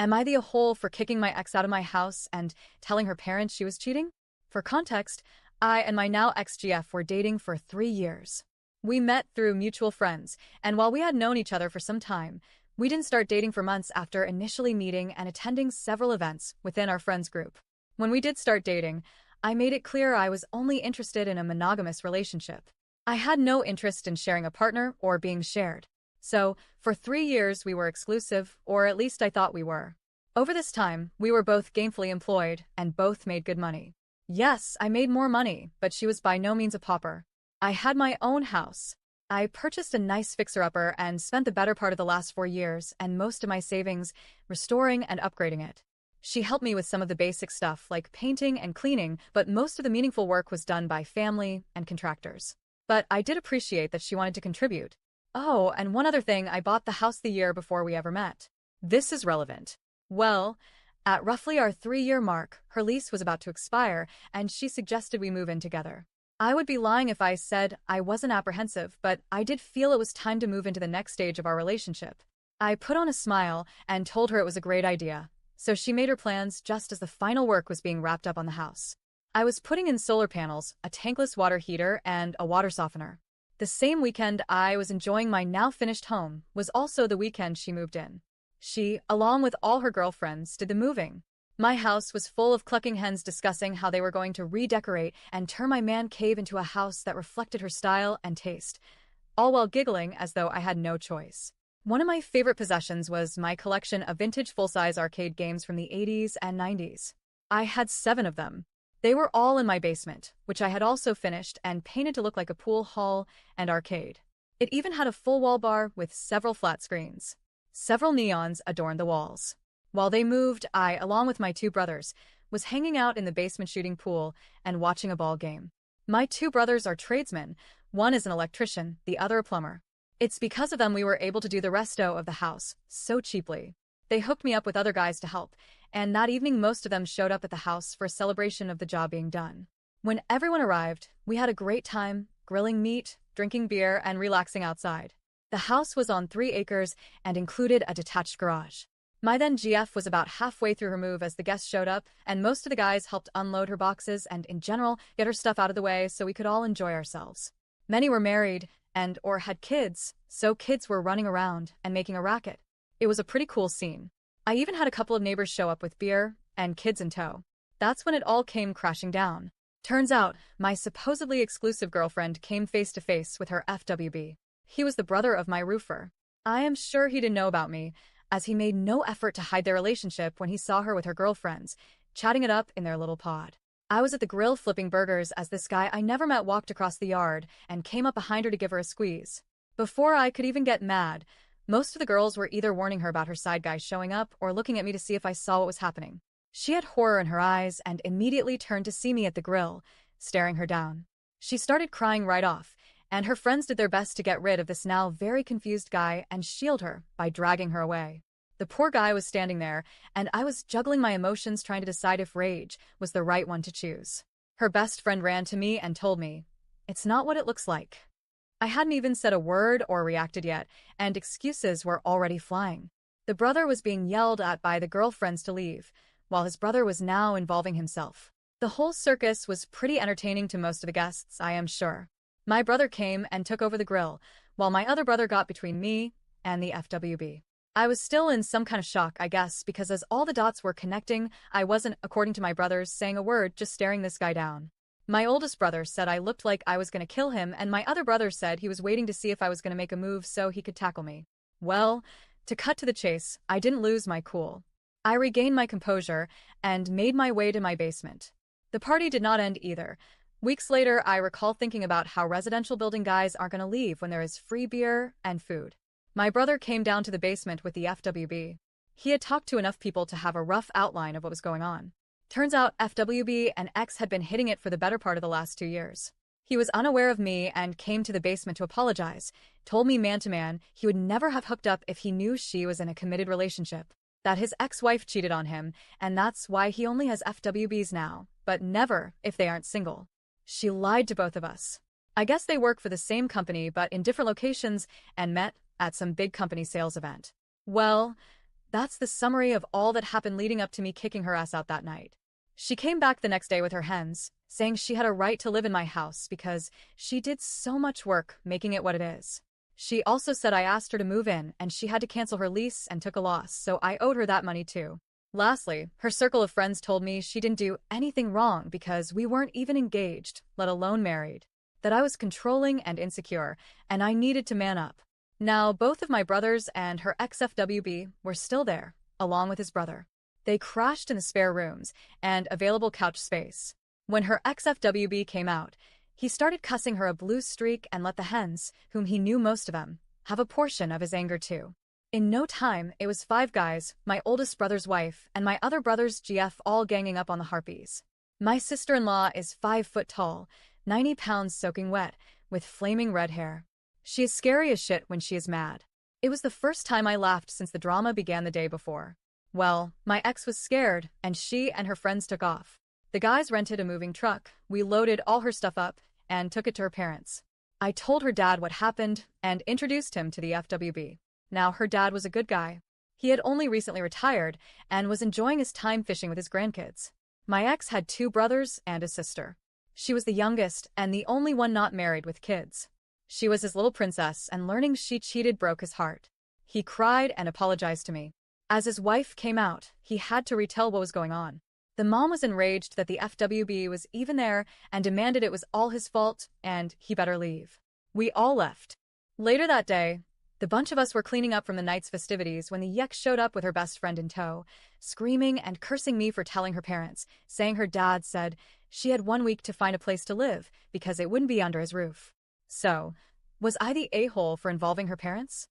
Am I the a-hole for kicking my ex out of my house and telling her parents she was cheating? For context, I and my now ex-GF were dating for 3 years. We met through mutual friends, and while we had known each other for some time, we didn't start dating for months after initially meeting and attending several events within our friends group. When we did start dating, I made it clear I was only interested in a monogamous relationship. I had no interest in sharing a partner or being shared. So, for 3 years we were exclusive, or at least I thought we were. Over this time, we were both gainfully employed and both made good money. Yes, I made more money, but she was by no means a pauper. I had my own house. I purchased a nice fixer-upper and spent the better part of the last 4 years and most of my savings restoring and upgrading it. She helped me with some of the basic stuff like painting and cleaning, but most of the meaningful work was done by family and contractors. But I did appreciate that she wanted to contribute. Oh, and one other thing, I bought the house the year before we ever met. This is relevant. Well, at roughly our 3-year mark, her lease was about to expire, and she suggested we move in together. I would be lying if I said I wasn't apprehensive, but I did feel it was time to move into the next stage of our relationship. I put on a smile and told her it was a great idea, so she made her plans just as the final work was being wrapped up on the house. I was putting in solar panels, a tankless water heater, and a water softener. The same weekend I was enjoying my now-finished home was also the weekend she moved in. She, along with all her girlfriends, did the moving. My house was full of clucking hens discussing how they were going to redecorate and turn my man cave into a house that reflected her style and taste, all while giggling as though I had no choice. One of my favorite possessions was my collection of vintage full-size arcade games from the 80s and 90s. I had 7 of them. They were all in my basement, which I had also finished and painted to look like a pool hall and arcade. It even had a full wall bar with several flat screens. Several neons adorned the walls. While they moved, I, along with my 2 brothers, was hanging out in the basement shooting pool and watching a ball game. My 2 brothers are tradesmen. One is an electrician, the other a plumber. It's because of them we were able to do the resto of the house so cheaply. They hooked me up with other guys to help, and that evening most of them showed up at the house for a celebration of the job being done. When everyone arrived, we had a great time, grilling meat, drinking beer, and relaxing outside. The house was on 3 acres and included a detached garage. My then GF was about halfway through her move as the guests showed up, and most of the guys helped unload her boxes and, in general, get her stuff out of the way so we could all enjoy ourselves. Many were married and/or had kids, so kids were running around and making a racket. It was a pretty cool scene. I even had a couple of neighbors show up with beer and kids in tow. That's when it all came crashing down. Turns out, my supposedly exclusive girlfriend came face to face with her FWB. He was the brother of my roofer. I am sure he didn't know about me, as he made no effort to hide their relationship when he saw her with her girlfriends, chatting it up in their little pod. I was at the grill flipping burgers as this guy I never met walked across the yard and came up behind her to give her a squeeze. Before I could even get mad, most of the girls were either warning her about her side guy showing up or looking at me to see if I saw what was happening. She had horror in her eyes and immediately turned to see me at the grill, staring her down. She started crying right off, and her friends did their best to get rid of this now very confused guy and shield her by dragging her away. The poor guy was standing there, and I was juggling my emotions trying to decide if rage was the right one to choose. Her best friend ran to me and told me, "It's not what it looks like." I hadn't even said a word or reacted yet, and excuses were already flying. The brother was being yelled at by the girlfriends to leave, while his brother was now involving himself. The whole circus was pretty entertaining to most of the guests, I am sure. My brother came and took over the grill, while my other brother got between me and the FWB. I was still in some kind of shock, I guess, because as all the dots were connecting, I wasn't, according to my brothers, saying a word, just staring this guy down. My oldest brother said I looked like I was going to kill him, and my other brother said he was waiting to see if I was going to make a move so he could tackle me. Well, to cut to the chase, I didn't lose my cool. I regained my composure and made my way to my basement. The party did not end either. Weeks later, I recall thinking about how residential building guys aren't going to leave when there is free beer and food. My brother came down to the basement with the FWB. He had talked to enough people to have a rough outline of what was going on. Turns out FWB and X had been hitting it for the better part of the last 2 years. He was unaware of me and came to the basement to apologize, told me man to man he would never have hooked up if he knew she was in a committed relationship, that his ex-wife cheated on him, and that's why he only has FWBs now, but never if they aren't single. She lied to both of us. I guess they work for the same company but in different locations and met at some big company sales event. Well, That's the summary of all that happened leading up to me kicking her ass out that night. She came back the next day with her hens, saying she had a right to live in my house because she did so much work making it what it is. She also said I asked her to move in and she had to cancel her lease and took a loss, so I owed her that money too. Lastly, her circle of friends told me she didn't do anything wrong because we weren't even engaged, let alone married. That I was controlling and insecure, and I needed to man up. Now, both of my brothers and her ex-FWB were still there, along with his brother. They crashed in the spare rooms and available couch space. When her ex-FWB came out, he started cussing her a blue streak and let the hens, whom he knew most of them, have a portion of his anger too. In no time, it was 5 guys, my oldest brother's wife, and my other brother's GF all ganging up on the harpies. My sister-in-law is 5 foot tall, 90 pounds soaking wet, with flaming red hair. She is scary as shit when she is mad. It was the first time I laughed since the drama began the day before. Well, my ex was scared, and she and her friends took off. The guys rented a moving truck, we loaded all her stuff up, and took it to her parents. I told her dad what happened, and introduced him to the FWB. Now, her dad was a good guy. He had only recently retired, and was enjoying his time fishing with his grandkids. My ex had 2 brothers and a sister. She was the youngest, and the only one not married with kids. She was his little princess, and learning she cheated broke his heart. He cried and apologized to me. As his wife came out, he had to retell what was going on. The mom was enraged that the FWB was even there and demanded it was all his fault and he better leave. We all left. Later that day, the bunch of us were cleaning up from the night's festivities when the Yek showed up with her best friend in tow, screaming and cursing me for telling her parents, saying her dad said she had 1 week to find a place to live because it wouldn't be under his roof. So, was I the a-hole for involving her parents?